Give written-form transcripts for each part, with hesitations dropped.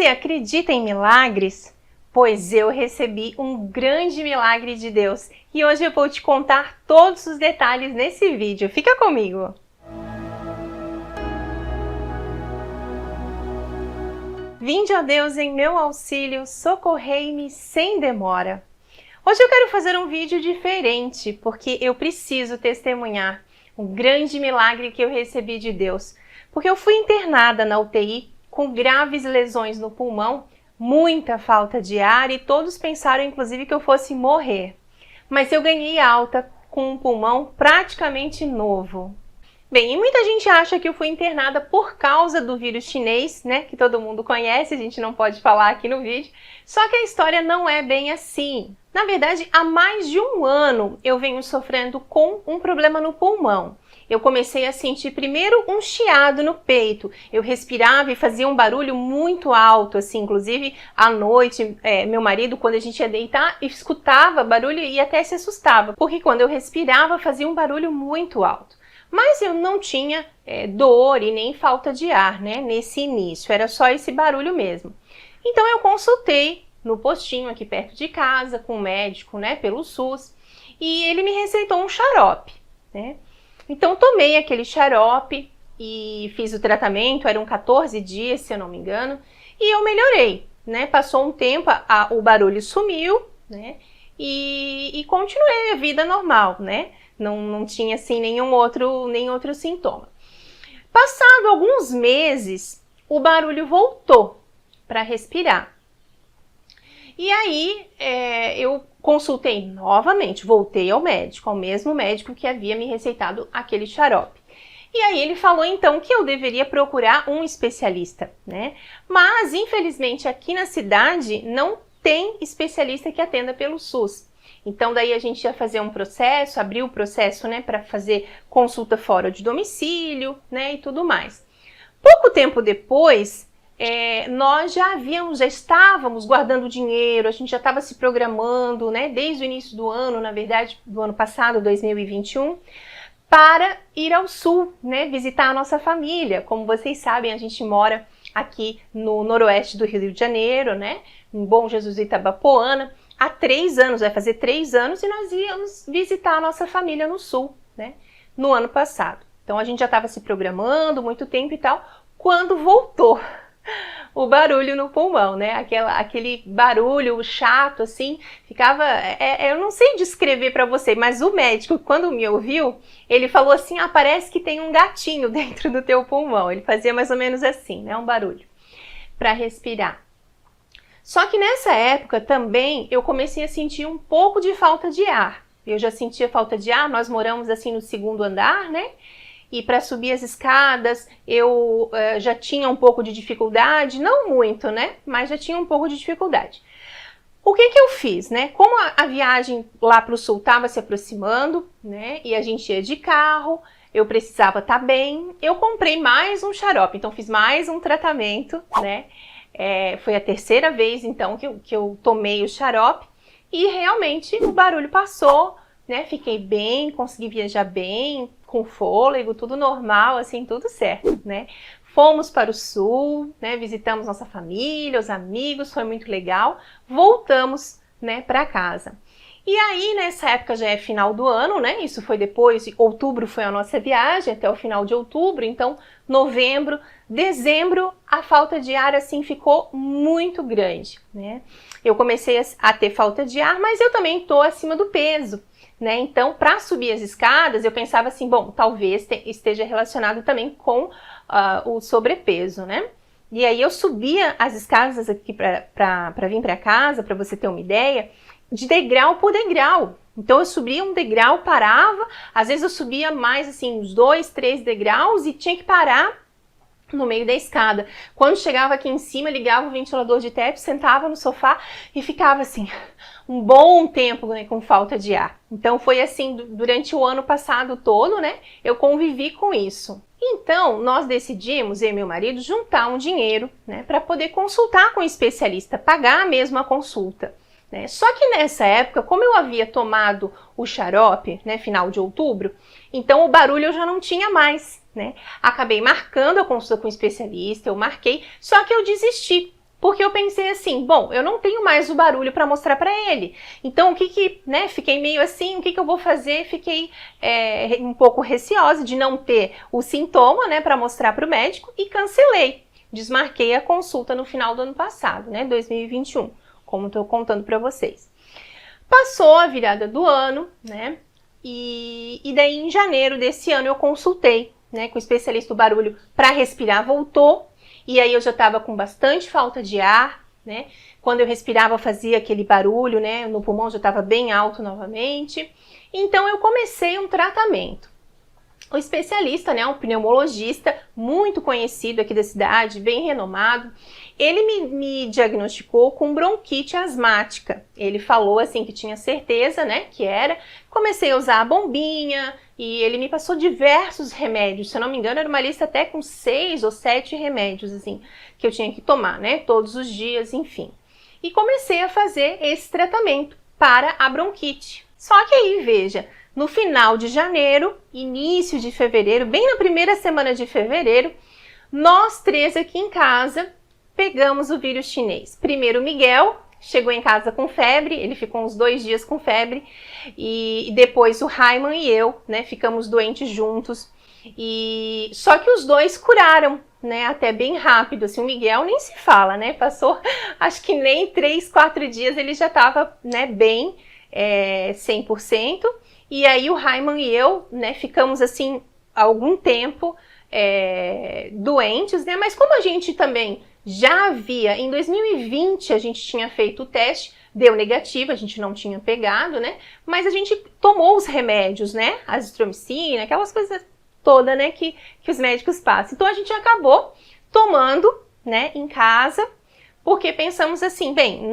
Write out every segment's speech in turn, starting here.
Você acredita em milagres? Pois eu recebi um grande milagre de Deus e hoje eu vou te contar todos os detalhes nesse vídeo. Fica comigo! Vinde, ó Deus, em meu auxílio, socorrei-me sem demora. Hoje eu quero fazer um vídeo diferente, porque eu preciso testemunhar um grande milagre que eu recebi de Deus. Porque eu fui internada na UTI com graves lesões no pulmão, muita falta de ar e todos pensaram inclusive que eu fosse morrer. Mas eu ganhei alta com um pulmão praticamente novo. Bem, e muita gente acha que eu fui internada por causa do vírus chinês, né, que todo mundo conhece, a gente não pode falar aqui no vídeo, só que a história não é bem assim. Na verdade, há mais de um ano eu venho sofrendo com um problema no pulmão. Eu comecei a sentir primeiro um chiado no peito, eu respirava e fazia um barulho muito alto, assim, inclusive à noite, meu marido, quando a gente ia deitar, escutava barulho e até se assustava, porque quando eu respirava fazia um barulho muito alto. Mas eu não tinha dor e nem falta de ar, né, nesse início, era só esse barulho mesmo. Então eu consultei no postinho aqui perto de casa, com o médico, né, pelo SUS, e ele me receitou um xarope, né. Então tomei aquele xarope e fiz o tratamento, eram 14 dias, se eu não me engano, e eu melhorei, né, passou um tempo, o barulho sumiu, né, e continuei a vida normal, né. Não tinha assim nenhum outro sintoma. Passado alguns meses, o barulho voltou para respirar. E aí eu consultei novamente, voltei ao médico, ao mesmo médico que havia me receitado aquele xarope. E aí ele falou então que eu deveria procurar um especialista, né? Mas infelizmente aqui na cidade não tem especialista que atenda pelo SUS. Então daí a gente ia fazer um processo, abrir o processo, né, para fazer consulta fora de domicílio, né, e tudo mais. Pouco tempo depois, nós já estávamos guardando dinheiro, a gente já estava se programando, né, desde o início do ano, na verdade, do ano passado, 2021, para ir ao sul, né, visitar a nossa família. Como vocês sabem, a gente mora aqui no noroeste do Rio de Janeiro, né, em Bom Jesus Itabapoana. Há 3 anos, vai fazer 3 anos e nós íamos visitar a nossa família no sul, né, no ano passado. Então a gente já estava se programando muito tempo e tal, quando voltou o barulho no pulmão, né, aquele barulho chato assim, ficava, eu não sei descrever para você, mas o médico quando me ouviu, ele falou assim, parece que tem um gatinho dentro do teu pulmão, ele fazia mais ou menos assim, né, um barulho, para respirar. Só que nessa época também eu comecei a sentir um pouco de falta de ar. Eu já sentia falta de ar, nós moramos assim no 2º andar, né? E para subir as escadas eu já tinha um pouco de dificuldade, não muito, né? Mas já tinha um pouco de dificuldade. O que eu fiz, né? Como a viagem lá para o sul estava se aproximando, né? E a gente ia de carro, eu precisava estar bem, eu comprei mais um xarope, então fiz mais um tratamento, né? Foi a 3ª vez, então, que eu tomei o xarope e realmente o barulho passou, né? Fiquei bem, consegui viajar bem, com fôlego, tudo normal, assim, tudo certo, né? Fomos para o sul, né? Visitamos nossa família, os amigos, foi muito legal. Voltamos, né, para casa. E aí, nessa época já é final do ano, né? Isso foi depois, outubro foi a nossa viagem, até o final de outubro, então novembro, dezembro, a falta de ar assim ficou muito grande, né? Eu comecei a ter falta de ar, mas eu também estou acima do peso, né? Então, para subir as escadas, eu pensava assim, bom, talvez esteja relacionado também com o sobrepeso, né? E aí eu subia as escadas aqui para vir para casa, para você ter uma ideia, de degrau por degrau. Então eu subia um degrau, parava, às vezes eu subia mais assim, uns 2, 3 degraus e tinha que parar no meio da escada. Quando chegava aqui em cima, ligava o ventilador de teto, sentava no sofá e ficava assim, um bom tempo, né, com falta de ar. Então foi assim, durante o ano passado todo, né, eu convivi com isso. Então, nós decidimos, eu e meu marido, juntar um dinheiro, né, para poder consultar com o especialista, pagar mesmo a consulta. Só que nessa época, como eu havia tomado o xarope, né, final de outubro, então o barulho eu já não tinha mais, né? Acabei marcando a consulta com o especialista, eu marquei, só que eu desisti, porque eu pensei assim, bom, eu não tenho mais o barulho para mostrar para ele. Então, né, fiquei meio assim, o que eu vou fazer? Fiquei um pouco receosa de não ter o sintoma, né, para mostrar para o médico e cancelei. Desmarquei a consulta no final do ano passado, né, 2021, como estou contando para vocês. Passou a virada do ano, né, e daí em janeiro desse ano eu consultei, né, com o especialista do barulho para respirar, voltou. E aí eu já estava com bastante falta de ar, né? Quando eu respirava fazia aquele barulho, né? No pulmão já estava bem alto novamente. Então eu comecei um tratamento. O especialista, né, um pneumologista muito conhecido aqui da cidade, bem renomado, ele me diagnosticou com bronquite asmática. Ele falou assim que tinha certeza, né, que era. Comecei a usar a bombinha e ele me passou diversos remédios. Se eu não me engano, era uma lista até com 6 ou 7 remédios, assim, que eu tinha que tomar, né, todos os dias, enfim. E comecei a fazer esse tratamento para a bronquite. Só que aí, veja, no final de janeiro, início de fevereiro, bem na primeira semana de fevereiro, nós 3 aqui em casa pegamos o vírus chinês. Primeiro o Miguel chegou em casa com febre, ele ficou uns 2 dias com febre, e depois o Raiman e eu, né, ficamos doentes juntos. E só que os 2 curaram, né, até bem rápido. Assim, o Miguel nem se fala, né, passou acho que nem 3, 4 dias ele já estava, né, bem, 100%. E aí o Raiman e eu, né, ficamos assim algum tempo doentes, né, mas como a gente também já havia, em 2020 a gente tinha feito o teste, deu negativo, a gente não tinha pegado, né, mas a gente tomou os remédios, né, azitromicina, aquelas coisas todas, né, que os médicos passam. Então a gente acabou tomando, né, em casa, porque pensamos assim, bem,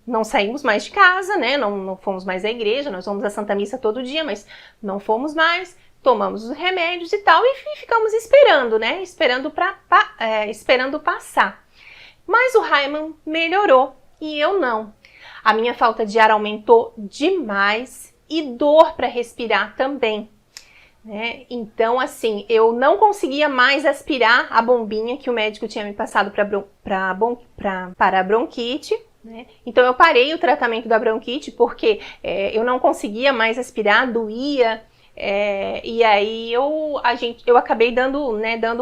não saímos mais de casa, né, não fomos mais à igreja, nós vamos à Santa Missa todo dia, mas não fomos mais, tomamos os remédios e tal, e ficamos esperando, né, esperando passar. Mas o Raiman melhorou e eu não. A minha falta de ar aumentou demais e dor para respirar também. Né? Então, assim, eu não conseguia mais aspirar a bombinha que o médico tinha me passado para a bronquite. Né? Então, eu parei o tratamento da bronquite porque eu não conseguia mais aspirar, doía. E aí eu acabei dando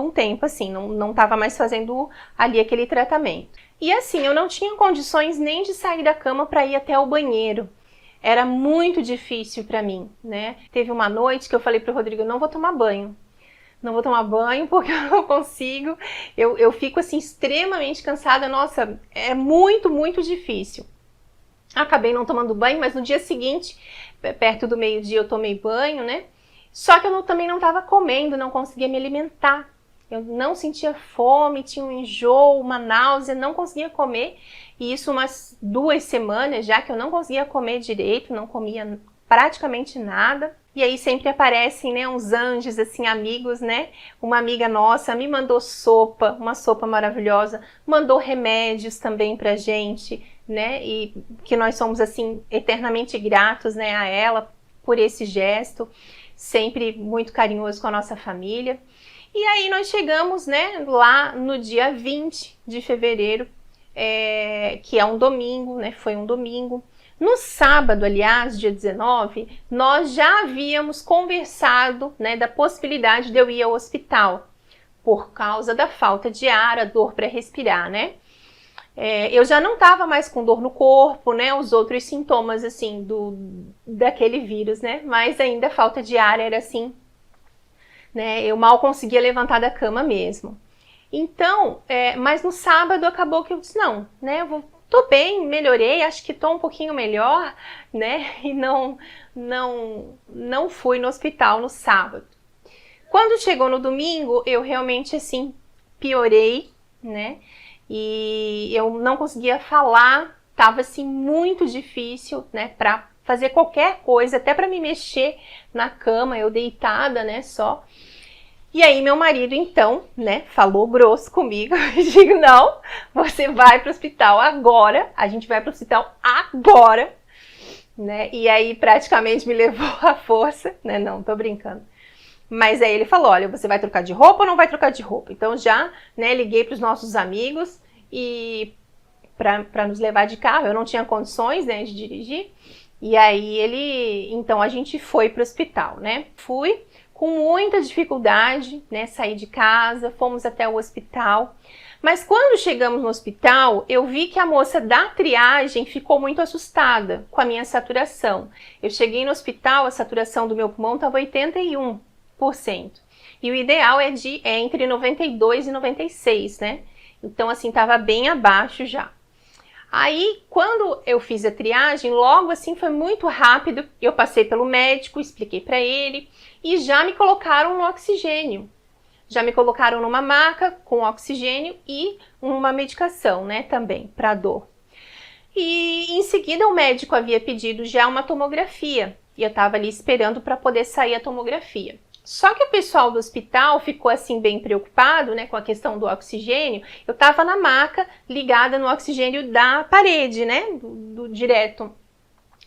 um tempo, assim, não estava mais fazendo ali aquele tratamento. E assim, eu não tinha condições nem de sair da cama para ir até o banheiro. Era muito difícil para mim, né? Teve uma noite que eu falei pro Rodrigo, eu não vou tomar banho. Não vou tomar banho porque eu não consigo. Eu fico assim extremamente cansada. Nossa, é muito, muito difícil. Acabei não tomando banho, mas no dia seguinte, perto do meio-dia, eu tomei banho, né? Só que eu também não estava comendo, não conseguia me alimentar. Eu não sentia fome, tinha um enjoo, uma náusea, não conseguia comer. E isso umas 2 semanas já que eu não conseguia comer direito, não comia praticamente nada. E aí sempre aparecem, né, uns anjos, assim, amigos, né? Uma amiga nossa me mandou sopa, uma sopa maravilhosa, mandou remédios também pra gente, né? E que nós somos, assim, eternamente gratos, né, a ela por esse gesto, sempre muito carinhoso com a nossa família. E aí nós chegamos, né, lá no dia 20 de fevereiro, que é um domingo, né, foi um domingo. No sábado, aliás, dia 19, nós já havíamos conversado, né, da possibilidade de eu ir ao hospital, por causa da falta de ar, a dor para respirar, né. Eu já não estava mais com dor no corpo, né, os outros sintomas, assim, daquele vírus, né, mas ainda a falta de ar era assim, né, eu mal conseguia levantar da cama mesmo. Então, mas no sábado acabou que eu disse, não, né, tô bem, melhorei, acho que tô um pouquinho melhor, né, e não fui no hospital no sábado. Quando chegou no domingo, eu realmente, assim, piorei, né, e eu não conseguia falar, tava, assim, muito difícil, né, pra fazer qualquer coisa, até pra me mexer na cama, eu deitada, né, só. E aí meu marido, então, né, falou grosso comigo, eu digo, não, você vai pro hospital agora, a gente vai pro hospital agora, né, e aí praticamente me levou à força, né, não, tô brincando. Mas aí ele falou, olha, você vai trocar de roupa ou não vai trocar de roupa? Então já, né, liguei pros nossos amigos e para nos levar de carro. Eu não tinha condições, né, de dirigir. E aí então a gente foi para o hospital, né? Fui com muita dificuldade, né, saí de casa, fomos até o hospital. Mas quando chegamos no hospital, eu vi que a moça da triagem ficou muito assustada com a minha saturação. Eu cheguei no hospital, a saturação do meu pulmão estava 81%. E o ideal é entre 92 e 96, né? Então, assim, estava bem abaixo já. Aí, quando eu fiz a triagem, logo assim foi muito rápido. Eu passei pelo médico, expliquei para ele e já me colocaram no oxigênio. Já me colocaram numa maca com oxigênio e uma medicação, né, também, para dor. E em seguida o médico havia pedido já uma tomografia. E eu estava ali esperando para poder sair a tomografia. Só que o pessoal do hospital ficou assim bem preocupado, né, com a questão do oxigênio. Eu estava na maca ligada no oxigênio da parede, né, do direto.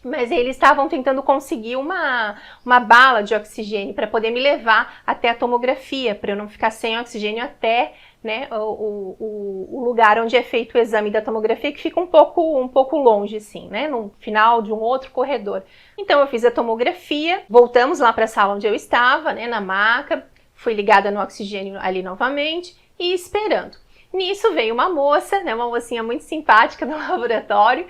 Mas eles estavam tentando conseguir uma bala de oxigênio para poder me levar até a tomografia, para eu não ficar sem oxigênio até, né, o lugar onde é feito o exame da tomografia, que fica um pouco longe, assim, né, no final de um outro corredor. Então eu fiz a tomografia, voltamos lá para a sala onde eu estava, né, na maca, fui ligada no oxigênio ali novamente e esperando. Nisso veio uma moça, né, uma mocinha muito simpática do laboratório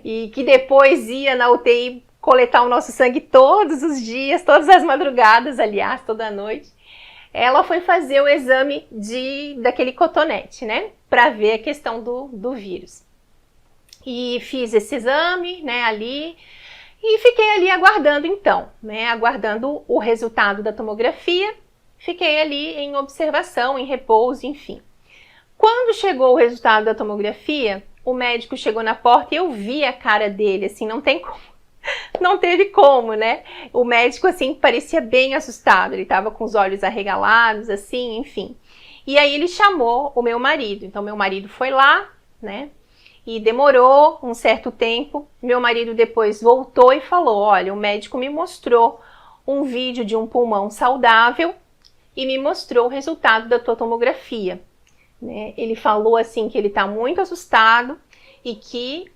e que depois ia na UTI coletar o nosso sangue todos os dias, todas as madrugadas, aliás, toda noite. Ela foi fazer o exame daquele cotonete, né, para ver a questão do vírus. E fiz esse exame, né, ali e fiquei ali aguardando então, né, aguardando o resultado da tomografia. Fiquei ali em observação, em repouso, enfim. Quando chegou o resultado da tomografia, o médico chegou na porta e eu vi a cara dele, assim, não teve como, né? O médico, assim, parecia bem assustado, ele estava com os olhos arregalados, assim, enfim. E aí ele chamou o meu marido, então meu marido foi lá, né? E demorou um certo tempo, meu marido depois voltou e falou, olha, o médico me mostrou um vídeo de um pulmão saudável e me mostrou o resultado da tua tomografia. Né? Ele falou assim que ele está muito assustado e que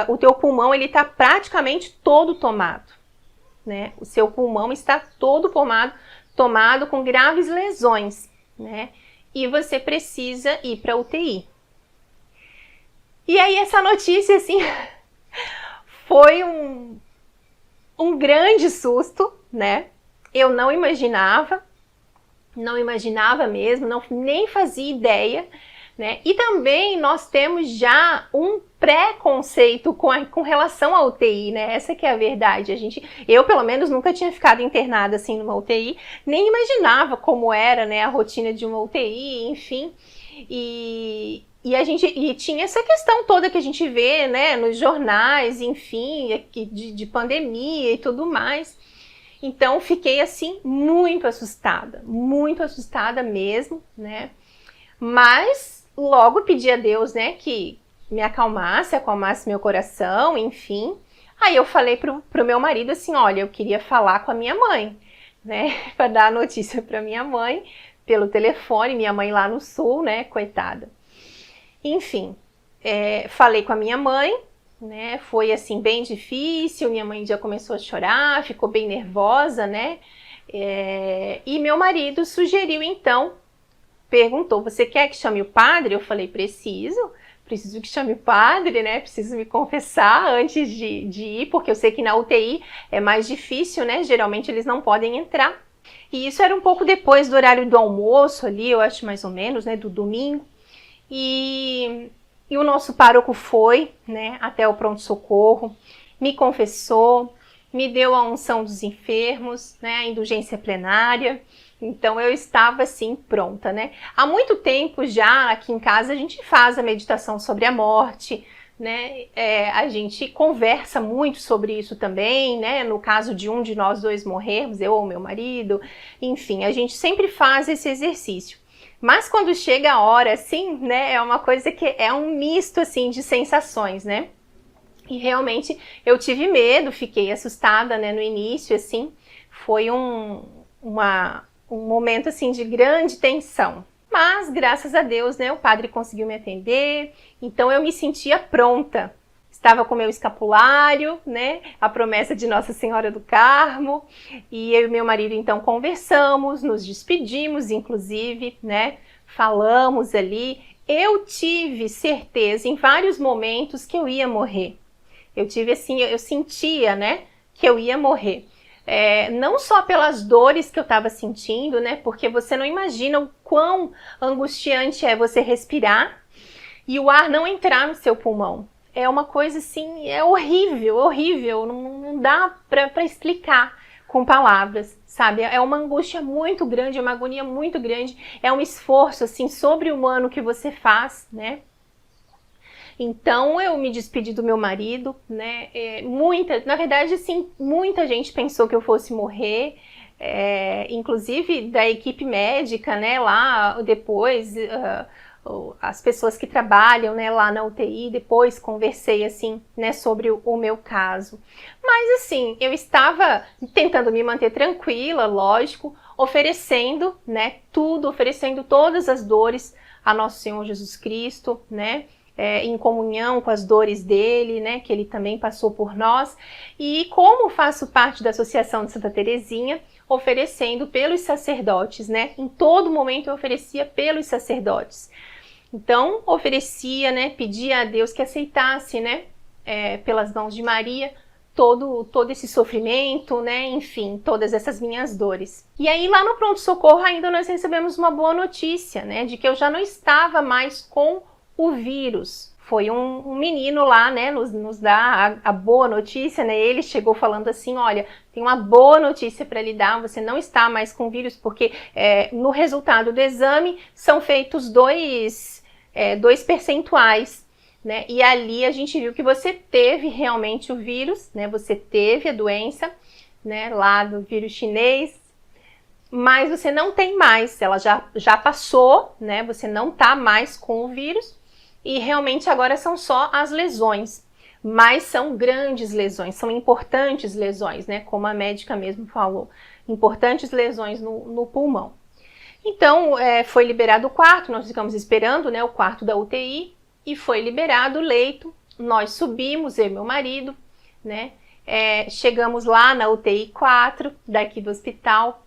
o teu pulmão ele está praticamente todo tomado, né? O seu pulmão está todo tomado com graves lesões, né? E você precisa ir para UTI. E aí essa notícia assim foi um grande susto, né? Eu não imaginava mesmo, nem fazia ideia, né? E também nós temos já um preconceito com relação à UTI, né? Essa que é a verdade. Eu pelo menos nunca tinha ficado internada assim numa UTI, nem imaginava como era, né, a rotina de uma UTI, enfim. E tinha essa questão toda que a gente vê, né, nos jornais, enfim, de pandemia e tudo mais. Então, fiquei, assim, muito assustada mesmo, né? Mas, logo pedi a Deus, né, que me acalmasse meu coração, enfim. Aí eu falei pro meu marido assim, olha, eu queria falar com a minha mãe, né? Para dar a notícia para minha mãe, pelo telefone, minha mãe lá no sul, né, coitada. Enfim, falei com a minha mãe, né, foi assim bem difícil, minha mãe já começou a chorar, ficou bem nervosa, né, e meu marido sugeriu então, perguntou, você quer que chame o padre? Eu falei, preciso que chame o padre, né, preciso me confessar antes de ir, porque eu sei que na UTI é mais difícil, né, geralmente eles não podem entrar, e isso era um pouco depois do horário do almoço ali, eu acho mais ou menos, né, do domingo, e o nosso pároco foi, né, até o pronto-socorro, me confessou, me deu a unção dos enfermos, né, a indulgência plenária. Então eu estava assim pronta, né? Há muito tempo já aqui em casa a gente faz a meditação sobre a morte, né? A gente conversa muito sobre isso também, né? No caso de um de nós dois morrermos, eu ou meu marido, enfim, a gente sempre faz esse exercício. Mas quando chega a hora, assim, né, é uma coisa que é um misto, assim, de sensações, né? E realmente eu tive medo, fiquei assustada, né, no início, assim, foi um momento, assim, de grande tensão. Mas, graças a Deus, né, o padre conseguiu me atender, então eu me sentia pronta. Estava com meu escapulário, né, a promessa de Nossa Senhora do Carmo, e eu e meu marido então conversamos, nos despedimos, inclusive, né, falamos ali. Eu tive certeza em vários momentos que eu ia morrer. Eu tive assim, eu sentia, né, que eu ia morrer. Não só pelas dores que eu estava sentindo, né, porque você não imagina o quão angustiante é você respirar e o ar não entrar no seu pulmão. É uma coisa assim, é horrível, horrível, não dá para explicar com palavras, sabe? É uma angústia muito grande, é uma agonia muito grande, é um esforço assim sobre-humano que você faz, né? Então eu me despedi do meu marido, né? Na verdade, assim, muita gente pensou que eu fosse morrer, inclusive da equipe médica, né? Lá depois, as pessoas que trabalham, né, lá na UTI, depois conversei assim, né, sobre o meu caso. Mas assim, eu estava tentando me manter tranquila, lógico, oferecendo, né, tudo, oferecendo todas as dores a Nosso Senhor Jesus Cristo, né, em comunhão com as dores dele, né, que ele também passou por nós. E como faço parte da Associação de Santa Teresinha, oferecendo pelos sacerdotes, né, em todo momento eu oferecia pelos sacerdotes. Então, oferecia, né, pedia a Deus que aceitasse, né, pelas mãos de Maria, todo esse sofrimento, né, enfim, todas essas minhas dores. E aí, lá no pronto-socorro, ainda nós recebemos uma boa notícia, né, de que eu já não estava mais com o vírus. Foi um menino lá, né, nos dá a boa notícia, né, ele chegou falando assim, olha, tem uma boa notícia para lhe dar, você não está mais com o vírus, porque no resultado do exame são feitos dois percentuais, né? E ali a gente viu que você teve realmente o vírus, né? Você teve a doença, né? Lá do vírus chinês, mas você não tem mais, ela já passou, né? Você não tá mais com o vírus e realmente agora são só as lesões, mas são grandes lesões, são importantes lesões, né? Como a médica mesmo falou, importantes lesões no pulmão. Então, foi liberado o quarto, nós ficamos esperando, né, o quarto da UTI, e foi liberado o leito, nós subimos, eu e meu marido, né, chegamos lá na UTI 4, daqui do hospital,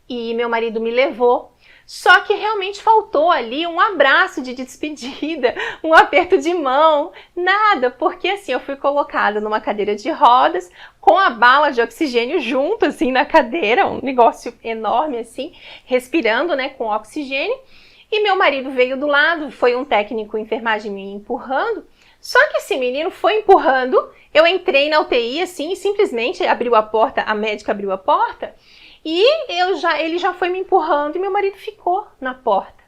e meu marido me levou, só que realmente faltou ali um abraço de despedida, um aperto de mão, nada, porque assim, eu fui colocada numa cadeira de rodas, com a bala de oxigênio junto, assim, na cadeira, um negócio enorme, assim, respirando, né, com oxigênio, e meu marido veio do lado, foi um técnico de enfermagem me empurrando, só que esse menino foi empurrando, eu entrei na UTI, assim, e simplesmente abriu a porta, a médica abriu a porta, e ele já foi me empurrando e meu marido ficou na porta.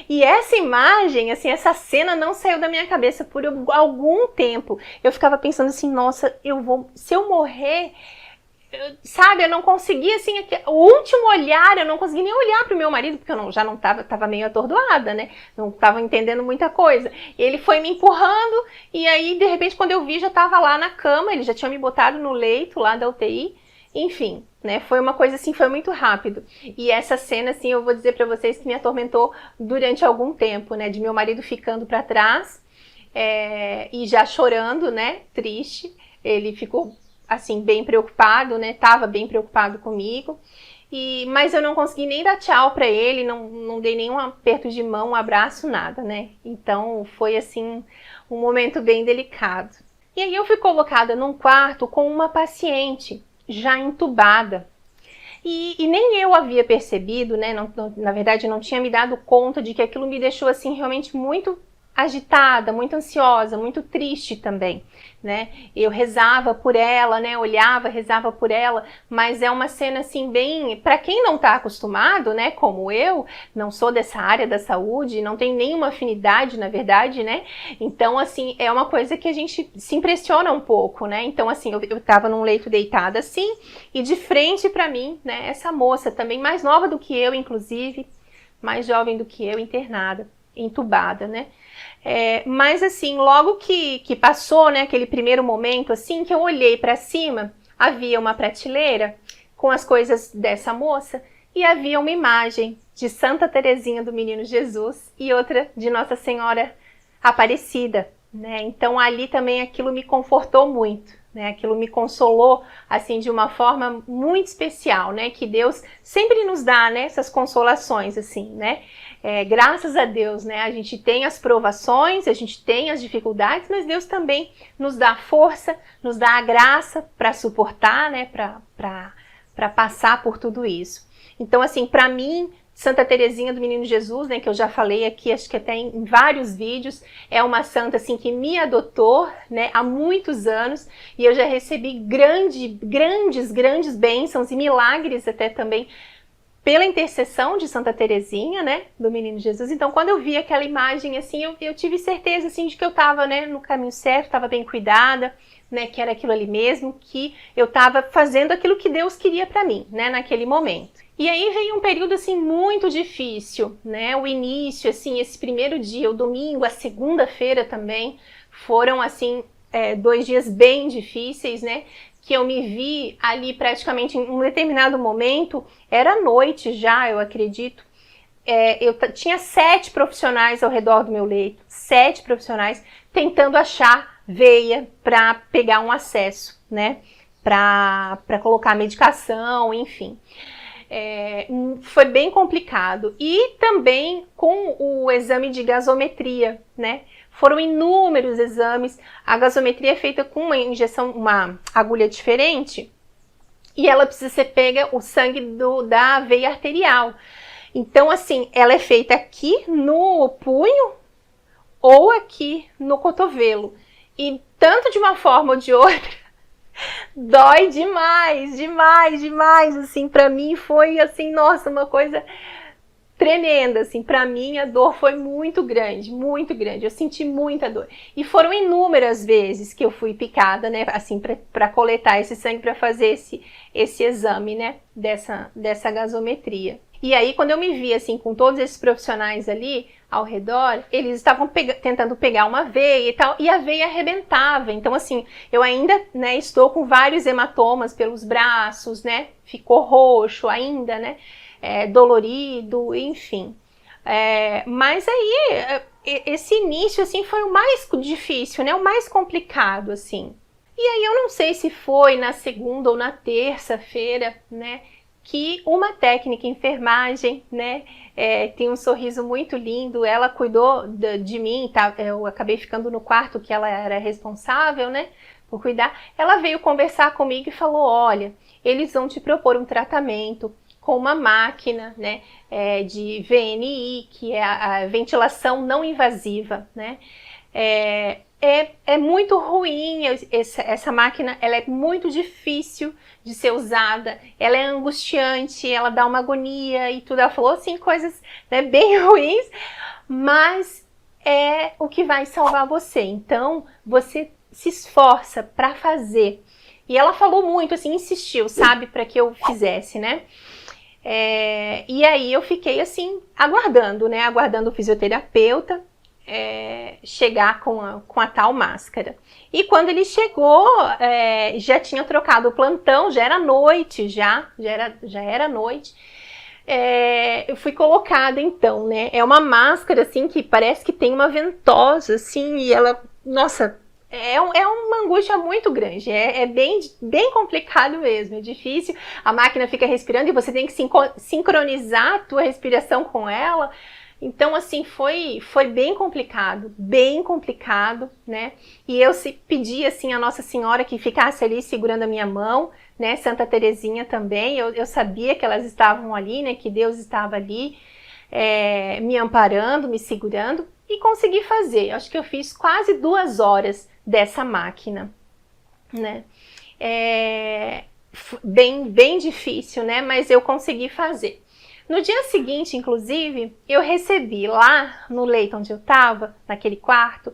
E essa imagem, assim, essa cena não saiu da minha cabeça por algum tempo. Eu ficava pensando assim, nossa, se eu morrer, sabe, eu não conseguia, assim, o último olhar, eu não conseguia nem olhar pro meu marido, porque eu já não tava meio atordoada, né? Não tava entendendo muita coisa. E ele foi me empurrando e aí, de repente, quando eu vi, já tava lá na cama, ele já tinha me botado no leito lá da UTI. Enfim, né, foi uma coisa assim, foi muito rápido. E essa cena, assim, eu vou dizer pra vocês que me atormentou durante algum tempo, né, de meu marido ficando pra trás e já chorando, né, triste. Ele ficou, assim, bem preocupado, né, tava bem preocupado comigo. Mas eu não consegui nem dar tchau pra ele, não dei nenhum aperto de mão, um abraço, nada, né. Então foi, assim, um momento bem delicado. E aí eu fui colocada num quarto com uma paciente já entubada. E nem eu havia percebido, né? Na verdade, não tinha me dado conta de que aquilo me deixou assim realmente muito agitada, muito ansiosa, muito triste também, né? Eu rezava por ela, né? Olhava, rezava por ela, mas é uma cena assim bem, para quem não está acostumado, né? Como eu, não sou dessa área da saúde, não tenho nenhuma afinidade, na verdade, né? Então, assim, é uma coisa que a gente se impressiona um pouco, né? Então, assim, eu tava num leito deitada assim, e de frente para mim, né? Essa moça também mais nova do que eu, inclusive, mais jovem do que eu, internada, entubada, né? Mas assim, logo que passou, né, aquele primeiro momento, assim, que eu olhei para cima, havia uma prateleira com as coisas dessa moça, e havia uma imagem de Santa Teresinha do Menino Jesus e outra de Nossa Senhora Aparecida, né? Então ali também aquilo me confortou muito, né? Aquilo me consolou assim de uma forma muito especial, né? Que Deus sempre nos dá, né, essas consolações assim, né? Graças a Deus, né? A gente tem as provações, a gente tem as dificuldades, mas Deus também nos dá força, nos dá a graça para suportar, né? Para passar por tudo isso. Então, assim, para mim, Santa Teresinha do Menino Jesus, né, que eu já falei aqui, acho que até em vários vídeos, é uma santa assim que me adotou, né, há muitos anos, e eu já recebi grandes bênçãos e milagres até também pela intercessão de Santa Teresinha, né, do Menino Jesus. Então, quando eu vi aquela imagem assim, eu tive certeza assim de que eu estava, né, no caminho certo, estava bem cuidada, né, que era aquilo ali mesmo, que eu estava fazendo aquilo que Deus queria para mim, né, naquele momento. E aí veio um período assim muito difícil, né? O início, assim, esse primeiro dia, o domingo, a segunda-feira também, foram assim 2 dias bem difíceis, né? Que eu me vi ali praticamente em um determinado momento, era noite já, eu acredito. Eu tinha 7 profissionais ao redor do meu leito, 7 profissionais tentando achar veia para pegar um acesso, né? Para colocar medicação, enfim. Foi bem complicado. E também com o exame de gasometria, né? Foram inúmeros exames. A gasometria é feita com uma injeção, uma agulha diferente, e ela precisa ser pega o sangue da veia arterial. Então, assim, ela é feita aqui no punho ou aqui no cotovelo. E tanto de uma forma ou de outra, dói demais, assim, pra mim foi, assim, nossa, uma coisa tremenda, assim, pra mim a dor foi muito grande, eu senti muita dor, e foram inúmeras vezes que eu fui picada, né, assim, pra coletar esse sangue, pra fazer esse exame, né, dessa gasometria. E aí, quando eu me vi, assim, com todos esses profissionais ali ao redor, eles estavam tentando pegar uma veia e tal, e a veia arrebentava. Então, assim, eu ainda, né, estou com vários hematomas pelos braços, né, ficou roxo ainda, né, dolorido, enfim. Mas aí, esse início, assim, foi o mais difícil, né, o mais complicado, assim. E aí, eu não sei se foi na segunda ou na terça-feira, né, que uma técnica em enfermagem, né, tem um sorriso muito lindo, ela cuidou de mim, tá? Eu acabei ficando no quarto que ela era responsável, né, por cuidar. Ela veio conversar comigo e falou, olha, eles vão te propor um tratamento com uma máquina, né, de VNI, que é a ventilação não invasiva, né, é muito ruim, essa máquina, ela é muito difícil de ser usada, ela é angustiante, ela dá uma agonia e tudo. Ela falou assim, coisas, né, bem ruins, mas é o que vai salvar você. Então, você se esforça para fazer. E ela falou muito, assim, insistiu, sabe, para que eu fizesse, né? E aí eu fiquei, assim, aguardando, né? Aguardando o fisioterapeuta chegar com a tal máscara. E quando ele chegou, já tinha trocado o plantão, já era noite, já era noite. Eu fui colocada então, né? É uma máscara assim que parece que tem uma ventosa, assim, e ela, nossa, é uma angústia muito grande, bem complicado mesmo, é difícil. A máquina fica respirando e você tem que sincronizar a tua respiração com ela. Então, assim, foi bem complicado, né? E eu pedi, assim, a Nossa Senhora que ficasse ali segurando a minha mão, né? Santa Teresinha também, eu sabia que elas estavam ali, né? Que Deus estava ali, me amparando, me segurando, e consegui fazer. Acho que eu fiz quase 2 horas dessa máquina, né? Bem difícil, né? Mas eu consegui fazer. No dia seguinte, inclusive, eu recebi lá no leito onde eu estava, naquele quarto,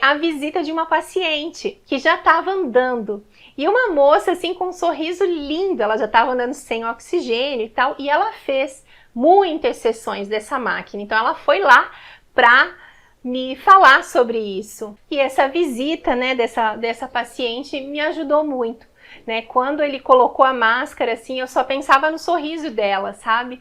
a visita de uma paciente que já estava andando. E uma moça, assim, com um sorriso lindo, ela já estava andando sem oxigênio e tal, e ela fez muitas sessões dessa máquina. Então, ela foi lá para me falar sobre isso. E essa visita, né, dessa paciente me ajudou muito. né? Quando ele colocou a máscara, assim, eu só pensava no sorriso dela, sabe?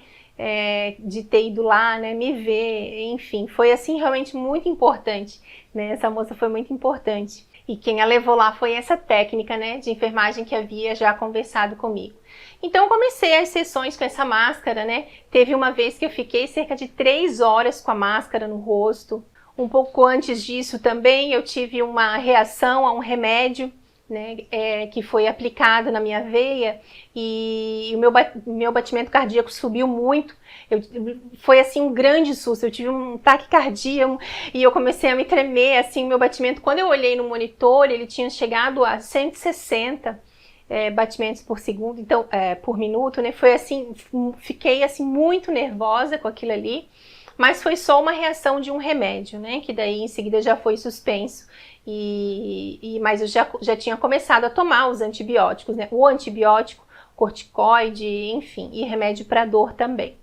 De ter ido lá, né, me ver, enfim, foi assim realmente muito importante, né? Essa moça foi muito importante. E quem a levou lá foi essa técnica, né, de enfermagem que havia já conversado comigo. Então eu comecei as sessões com essa máscara, né? Teve uma vez que eu fiquei cerca de 3 horas com a máscara no rosto. Um pouco antes disso também eu tive uma reação a um remédio, né, que foi aplicado na minha veia, e o meu batimento cardíaco subiu muito. Foi assim um grande susto, eu tive um taquicardia e eu comecei a me tremer, assim, o meu batimento, quando eu olhei no monitor, ele tinha chegado a 160 batimentos por segundo, então, por minuto, né? Foi assim, fiquei assim muito nervosa com aquilo ali, mas foi só uma reação de um remédio, né? Que daí em seguida já foi suspenso. Mas eu já tinha começado a tomar os antibióticos, né? O antibiótico, corticoide, enfim, e remédio para dor também.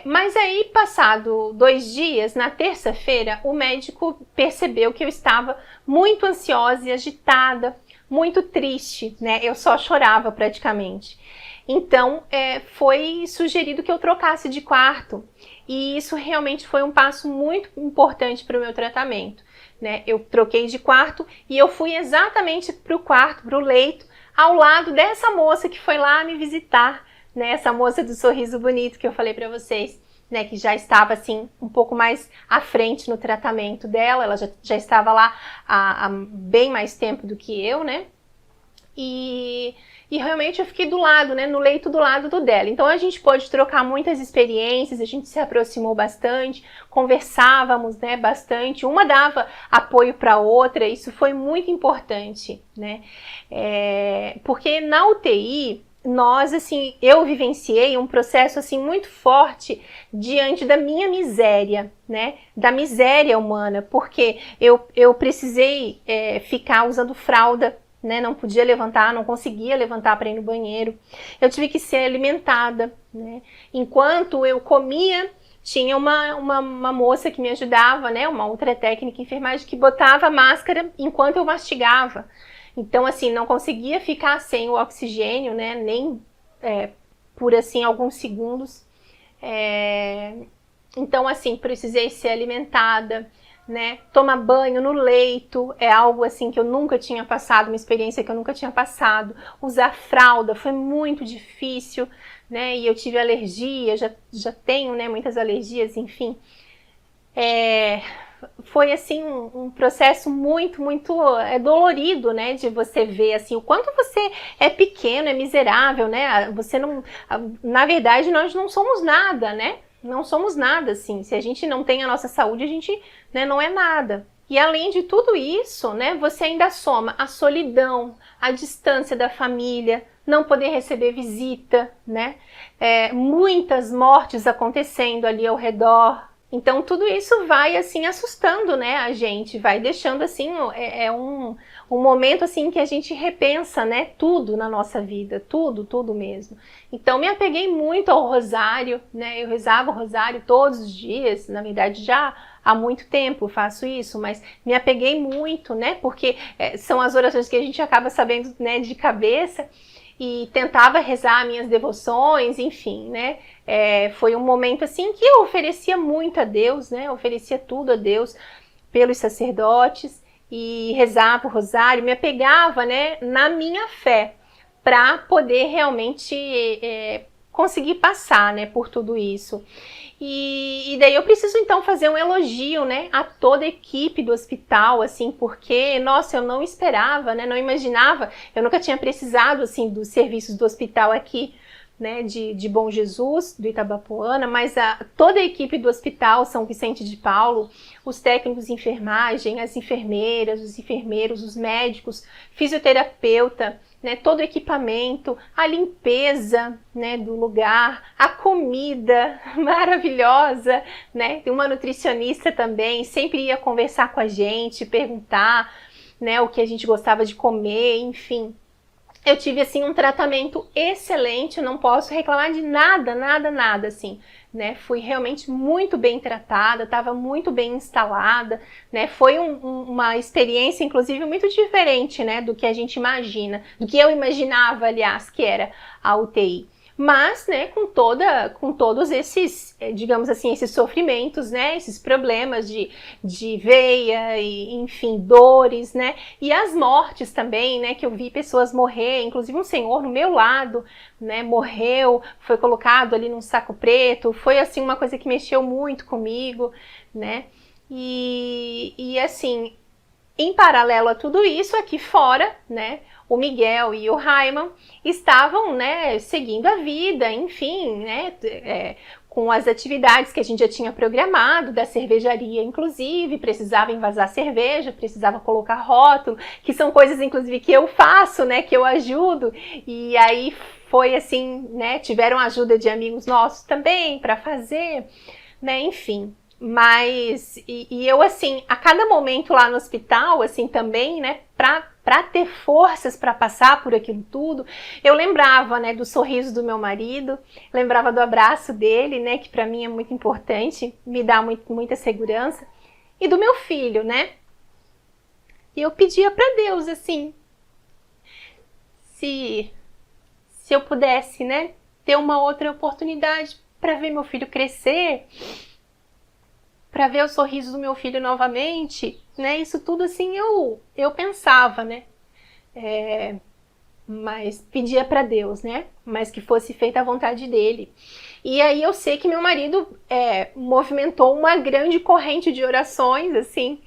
Mas aí, passado 2 dias, na terça-feira, o médico percebeu que eu estava muito ansiosa e agitada, muito triste, né? Eu só chorava praticamente. Então, foi sugerido que eu trocasse de quarto. E isso realmente foi um passo muito importante para o meu tratamento, né? Eu troquei de quarto e eu fui exatamente para o quarto, para o leito, ao lado dessa moça que foi lá me visitar, né? Essa moça do sorriso bonito que eu falei para vocês, né? Que já estava assim um pouco mais à frente no tratamento dela, ela já estava lá há bem mais tempo do que eu, né? E realmente eu fiquei do lado, né, no leito do lado do dela. Então a gente pôde trocar muitas experiências, a gente se aproximou bastante, conversávamos, né, bastante, uma dava apoio para a outra, isso foi muito importante, né, porque na UTI, assim, eu vivenciei um processo, assim, muito forte diante da minha miséria, né, da miséria humana, porque eu precisei ficar usando fralda, né, não podia levantar, não conseguia levantar para ir no banheiro. Eu tive que ser alimentada, né? Enquanto eu comia, tinha uma moça que me ajudava, né, uma outra técnica enfermagem que botava máscara enquanto eu mastigava. Então, assim, não conseguia ficar sem o oxigênio, né, nem por, assim, alguns segundos. Então, assim, precisei ser alimentada, né? Tomar banho no leito é algo assim que eu nunca tinha passado, uma experiência que eu nunca tinha passado. Usar fralda foi muito difícil, né? E eu tive alergia, já tenho, né, muitas alergias, enfim. Foi assim um processo muito, muito dolorido, né? De você ver assim o quanto você é pequeno, é miserável, né? Você não, na verdade, nós não somos nada, né? Não somos nada, assim. Se a gente não tem a nossa saúde, a gente, né, não é nada. E além de tudo isso, né, você ainda soma a solidão, a distância da família, não poder receber visita, né? Muitas mortes acontecendo ali ao redor. Então tudo isso vai assim assustando, né, a gente, vai deixando assim, um momento assim que a gente repensa, né, tudo na nossa vida, tudo mesmo. Então me apeguei muito ao rosário, né, eu rezava o rosário todos os dias, na verdade já há muito tempo faço isso, mas me apeguei muito, né, porque são as orações que a gente acaba sabendo, né, de cabeça, e tentava rezar minhas devoções, enfim, né, foi um momento assim que eu oferecia muito a Deus, né, oferecia tudo a Deus pelos sacerdotes, e rezava o rosário, me apegava, né, na minha fé, para poder realmente conseguir passar, né, por tudo isso. E daí eu preciso então fazer um elogio, né, a toda a equipe do hospital, assim, porque, nossa, eu não esperava, né, não imaginava, eu nunca tinha precisado, assim, dos serviços do hospital aqui, né, de Bom Jesus, do Itabapoana, mas toda a equipe do Hospital São Vicente de Paulo, os técnicos de enfermagem, as enfermeiras, os enfermeiros, os médicos, fisioterapeuta, né, todo o equipamento, a limpeza, né, do lugar, a comida maravilhosa, né, tem uma nutricionista também, sempre ia conversar com a gente, perguntar, né, o que a gente gostava de comer, enfim. Eu tive, assim, um tratamento excelente, eu não posso reclamar de nada, assim. né? Fui realmente muito bem tratada, estava muito bem instalada, né? Foi uma experiência, inclusive, muito diferente, né, do que a gente imagina, do que eu imaginava, aliás, que era a UTI. Mas, né, com todos esses, digamos assim, esses sofrimentos, né, esses problemas de veia, e, enfim, dores, né, e as mortes também, né, que eu vi pessoas morrer, inclusive um senhor no meu lado, né, morreu, foi colocado ali num saco preto, foi, assim, uma coisa que mexeu muito comigo, né, e assim, em paralelo a tudo isso, aqui fora, né, o Miguel e o Raiman estavam, né, seguindo a vida, enfim, né, com as atividades que a gente já tinha programado, da cervejaria, inclusive, precisava envasar cerveja, precisava colocar rótulo, que são coisas, inclusive, que eu faço, né, que eu ajudo, e aí foi assim, né, tiveram ajuda de amigos nossos também para fazer, né, enfim. Mas, e eu assim, a cada momento lá no hospital, assim, também, né, para ter forças para passar por aquilo tudo, eu lembrava, né, do sorriso do meu marido, lembrava do abraço dele, né, que para mim é muito importante, me dá muita segurança, e do meu filho, né, e eu pedia para Deus, assim, se eu pudesse, né, ter uma outra oportunidade para ver meu filho crescer, para ver o sorriso do meu filho novamente, né? Isso tudo assim eu pensava, né? Mas pedia para Deus, né? Mas que fosse feita a vontade dele. E aí eu sei que meu marido movimentou uma grande corrente de orações, assim,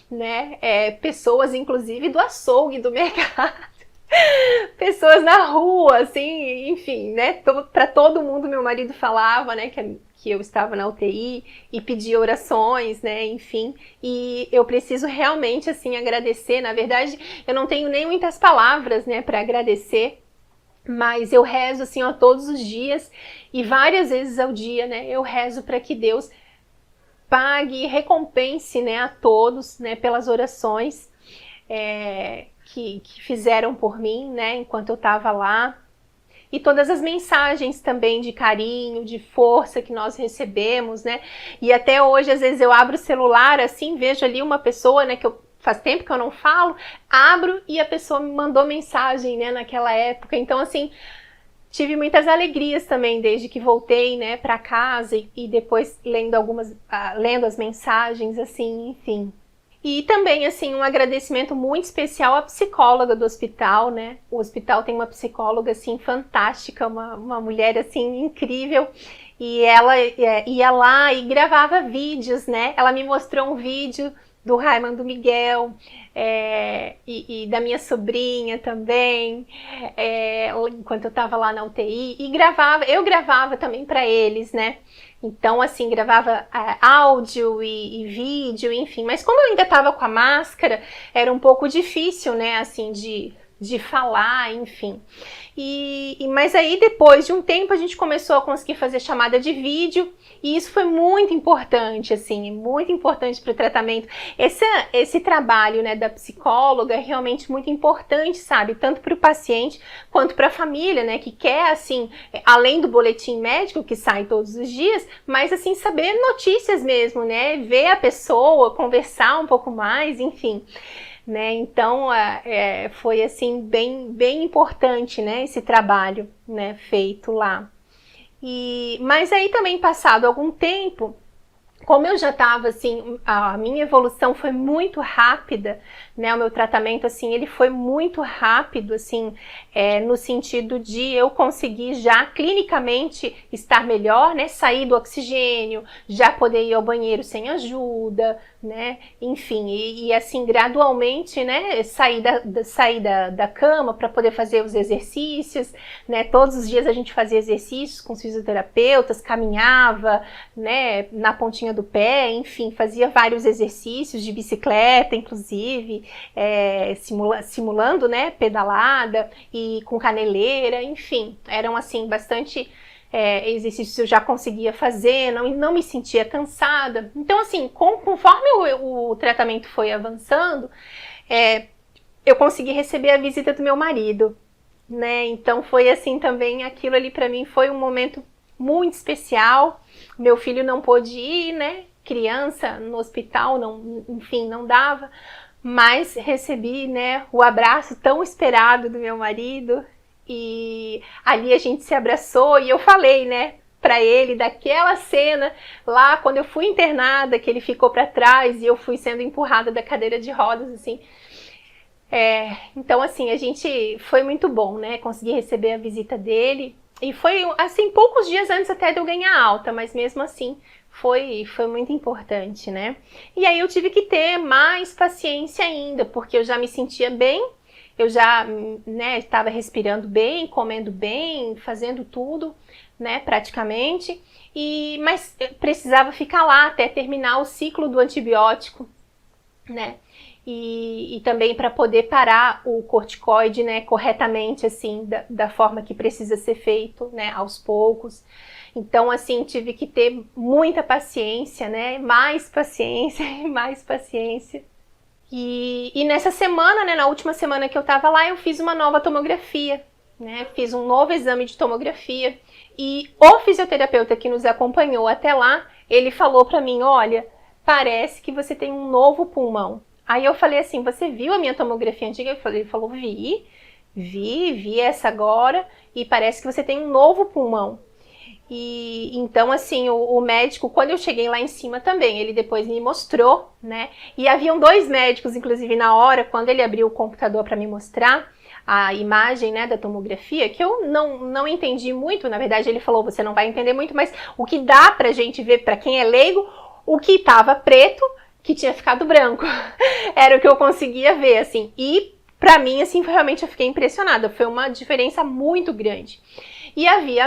né? Pessoas, inclusive, do açougue, do mercado. Pessoas na rua, assim, enfim, né? Para todo mundo meu marido falava, né? Que eu estava na UTI e pedia orações, né, enfim, e eu preciso realmente, assim, agradecer. Na verdade, eu não tenho nem muitas palavras, né, para agradecer, mas eu rezo, assim, ó, todos os dias e várias vezes ao dia, né, eu rezo para que Deus pague e recompense, né, a todos, né, pelas orações que fizeram por mim, né, enquanto eu estava lá. E todas as mensagens também de carinho, de força que nós recebemos, né? E até hoje, às vezes, eu abro o celular, assim, vejo ali uma pessoa, né, que faz tempo que eu não falo, abro e a pessoa me mandou mensagem, né, naquela época. Então, assim, tive muitas alegrias também desde que voltei, né, para casa e depois lendo as mensagens, assim, enfim. E também, assim, um agradecimento muito especial à psicóloga do hospital, né? O hospital tem uma psicóloga, assim, fantástica, uma mulher, assim, incrível. E ela ia lá e gravava vídeos, né? Ela me mostrou um vídeo do Raiman, do Miguel, e da minha sobrinha também, enquanto eu estava lá na UTI. E eu gravava também para eles, né? Então, assim, gravava áudio e vídeo, enfim. Mas como eu ainda estava com a máscara, era um pouco difícil, né, assim, de falar, enfim. Mas aí, depois de um tempo, a gente começou a conseguir fazer chamada de vídeo. E isso foi muito importante, assim, muito importante para o tratamento. Esse trabalho, né, da psicóloga é realmente muito importante, sabe? Tanto para o paciente quanto para a família, né, que quer, assim, além do boletim médico que sai todos os dias, mas, assim, saber notícias mesmo, né? Ver a pessoa, conversar um pouco mais, enfim. Né? Então, foi, assim, bem importante, né, esse trabalho, né, feito lá. Mas aí também, passado algum tempo, como eu já estava, assim, a minha evolução foi muito rápida, né, o meu tratamento, assim, ele foi muito rápido, assim, no sentido de eu conseguir já clinicamente estar melhor, né, sair do oxigênio, já poder ir ao banheiro sem ajuda, né, enfim, e assim, gradualmente, né, sair da cama para poder fazer os exercícios, né, todos os dias a gente fazia exercícios com os fisioterapeutas, caminhava, né, na pontinha do pé, enfim, fazia vários exercícios de bicicleta, inclusive, simulando, né, pedalada e com caneleira, enfim, eram, assim, bastante exercícios eu já conseguia fazer, não me sentia cansada. Então, assim, conforme o tratamento foi avançando, eu consegui receber a visita do meu marido, né? Então foi assim também, aquilo ali para mim foi um momento muito especial. Meu filho não pôde ir, né? Criança no hospital, não, enfim, não dava. Mas recebi, né, o abraço tão esperado do meu marido. E ali a gente se abraçou e eu falei, né, para ele daquela cena lá quando eu fui internada, que ele ficou para trás e eu fui sendo empurrada da cadeira de rodas, assim. Então, assim, a gente foi muito bom, né, conseguir receber a visita dele. E foi, assim, poucos dias antes até de eu ganhar alta, mas mesmo assim foi muito importante, né. E aí eu tive que ter mais paciência ainda, porque eu já me sentia bem. Eu já, né, estava respirando bem, comendo bem, fazendo tudo, né, praticamente. Mas precisava ficar lá até terminar o ciclo do antibiótico, né? E também para poder parar o corticoide, né, corretamente, assim, da forma que precisa ser feito, né, aos poucos. Então, assim, tive que ter muita paciência, né, mais paciência e mais paciência. E nessa semana, né, na última semana que eu tava lá, eu fiz uma nova tomografia, né? Fiz um novo exame de tomografia. E o fisioterapeuta que nos acompanhou até lá, ele falou pra mim, olha, parece que você tem um novo pulmão. Aí eu falei assim, você viu a minha tomografia antiga? Ele falou, vi essa agora e parece que você tem um novo pulmão. E então, assim, o médico, quando eu cheguei lá em cima também, ele depois me mostrou, né? E haviam 2 médicos, inclusive, na hora, quando ele abriu o computador para me mostrar a imagem, né, da tomografia, que eu não entendi muito. Na verdade, ele falou, você não vai entender muito, mas o que dá pra gente ver, pra quem é leigo, o que estava preto, que tinha ficado branco. Era o que eu conseguia ver, assim. E pra mim, assim, realmente eu fiquei impressionada. Foi uma diferença muito grande. E havia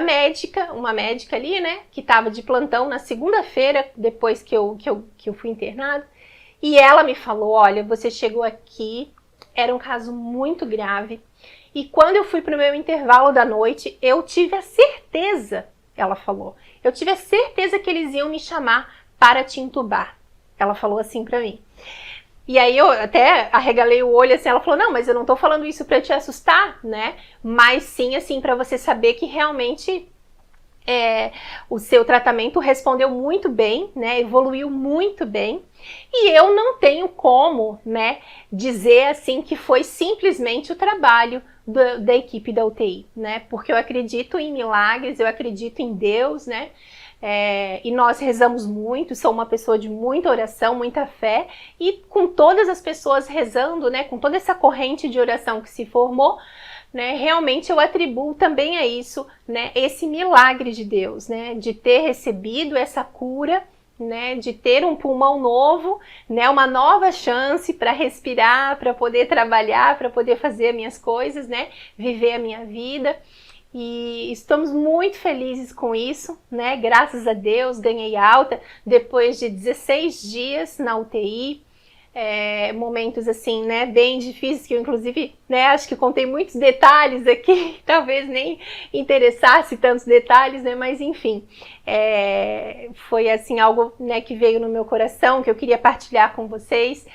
uma médica ali, né, que estava de plantão na segunda-feira, depois que eu fui internada, e ela me falou, olha, você chegou aqui, era um caso muito grave, e quando eu fui para o meu intervalo da noite, eu tive a certeza, ela falou, eu tive a certeza que eles iam me chamar para te entubar. Ela falou assim para mim. E aí eu até arregalei o olho, assim, ela falou, não, mas eu não tô falando isso pra te assustar, né? Mas sim, assim, pra você saber que realmente o seu tratamento respondeu muito bem, né? Evoluiu muito bem. E eu não tenho como, né, dizer, assim, que foi simplesmente o trabalho da equipe da UTI, né? Porque eu acredito em milagres, eu acredito em Deus, né? E nós rezamos muito, sou uma pessoa de muita oração, muita fé, e com todas as pessoas rezando, né, com toda essa corrente de oração que se formou, né, realmente eu atribuo também a isso, né, esse milagre de Deus, né, de ter recebido essa cura, né, de ter um pulmão novo, né, uma nova chance para respirar, para poder trabalhar, para poder fazer as minhas coisas, né, viver a minha vida. E estamos muito felizes com isso, né? Graças a Deus, ganhei alta depois de 16 dias na UTI. Momentos assim, né, bem difíceis, que eu inclusive, né, acho que contei muitos detalhes aqui, talvez nem interessasse tantos detalhes, né, mas enfim, foi assim algo, né, que veio no meu coração, que eu queria partilhar com vocês.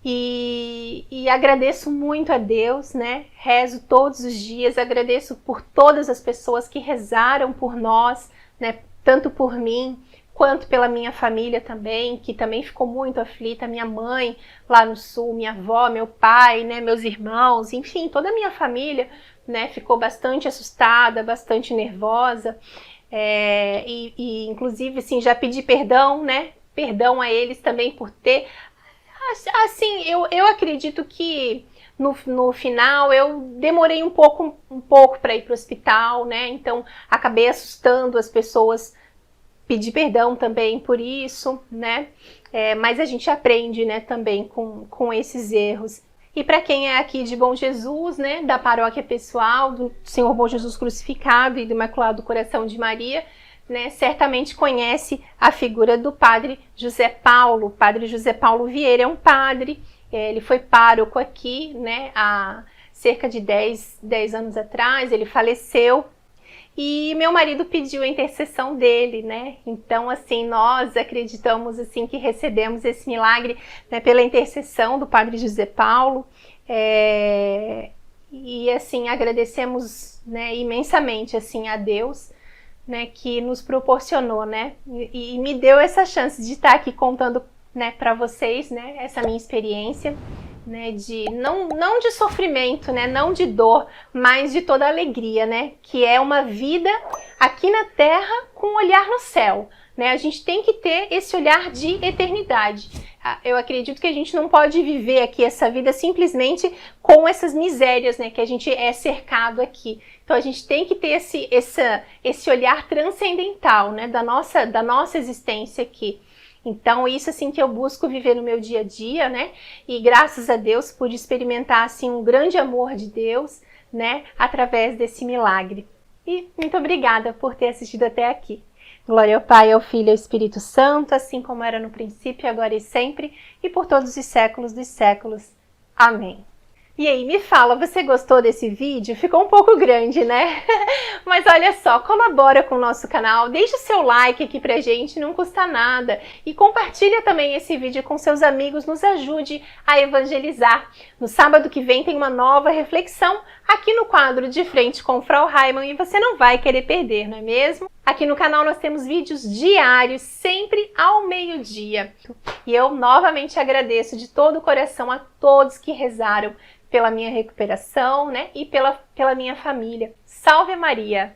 E agradeço muito a Deus, né? Rezo todos os dias, agradeço por todas as pessoas que rezaram por nós, né? Tanto por mim, quanto pela minha família também, que também ficou muito aflita, minha mãe lá no sul, minha avó, meu pai, né? Meus irmãos, enfim, toda a minha família, né? Ficou bastante assustada, bastante nervosa, inclusive, assim, já pedi perdão, né? Perdão a eles também por ter... Assim, eu acredito que no final eu demorei um pouco para ir para o hospital, né? Então acabei assustando as pessoas, pedi perdão também por isso, né? Mas a gente aprende, né, também com esses erros. E para quem é aqui de Bom Jesus, né, da paróquia pessoal do Senhor Bom Jesus Crucificado e do Imaculado Coração de Maria, né, certamente conhece a figura do padre José Paulo. O padre José Paulo Vieira é um padre, ele foi pároco aqui, né, há cerca de 10 anos atrás, ele faleceu, e meu marido pediu a intercessão dele, né, então assim, nós acreditamos assim que recebemos esse milagre, né, pela intercessão do padre José Paulo, e assim, agradecemos, né, imensamente assim a Deus, né, que nos proporcionou, né, e me deu essa chance de estar aqui contando, né, para vocês, né, essa minha experiência, né, de não de sofrimento, né, não de dor, mas de toda alegria, né, que é uma vida aqui na Terra com um olhar no céu, né? A gente tem que ter esse olhar de eternidade. Eu acredito que a gente não pode viver aqui essa vida simplesmente com essas misérias, né, que a gente é cercado aqui. Então a gente tem que ter esse olhar transcendental, né, da nossa existência aqui. Então isso assim que eu busco viver no meu dia a dia, né? E graças a Deus pude experimentar assim um grande amor de Deus, né, através desse milagre. E muito obrigada por ter assistido até aqui. Glória ao Pai, ao Filho e ao Espírito Santo, assim como era no princípio, agora e sempre, e por todos os séculos dos séculos. Amém. E aí, me fala, você gostou desse vídeo? Ficou um pouco grande, né? Mas olha só, colabora com o nosso canal, deixa o seu like aqui pra gente, não custa nada. E compartilha também esse vídeo com seus amigos, nos ajude a evangelizar. No sábado que vem tem uma nova reflexão aqui no quadro De Frente com Frau Reimann e você não vai querer perder, não é mesmo? Aqui no canal nós temos vídeos diários, sempre ao meio-dia. E eu novamente agradeço de todo o coração a todos que rezaram pela minha recuperação, né, e pela minha família. Salve Maria!